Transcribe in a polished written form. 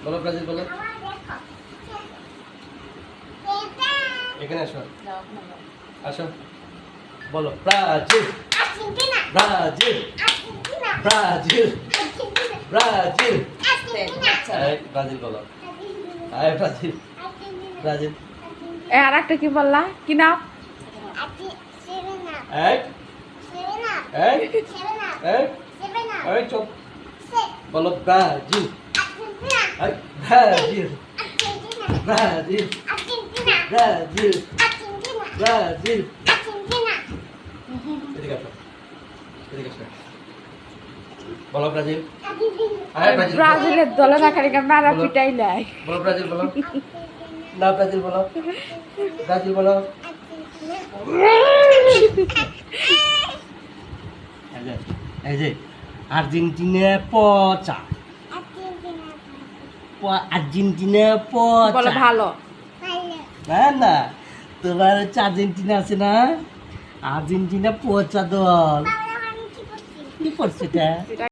বলো ব্রাজিল বলো। এখানে আসো, আসো, বলো Brazil, Brazil, Brazil, Brazil. Brazil বলো, ব্রাজিল, ব্রাজিল। আর একটা কি বললা, কি নাম? চুপ, বলো Brazil, Brazil, Brazil, Brazil, Brazil. এদিকে আসো, এদিকে আসো, বলো ব্রাজিল। ব্রাজিল ব্রাজিলের দলে না খালি মারা পিটাই নাই। বলো, ব্রাজিল বলো না, ব্রাজিল বলো, ব্রাজিল বলো। এই যে আর্জেন্টিনা পচা, আর্জেন্টিনা বলো পচা। ভালো। না না, তোমার হচ্ছে আর্জেন্টিনা আছে না, আর্জেন্টিনা পচা দল। কি করছে এটা?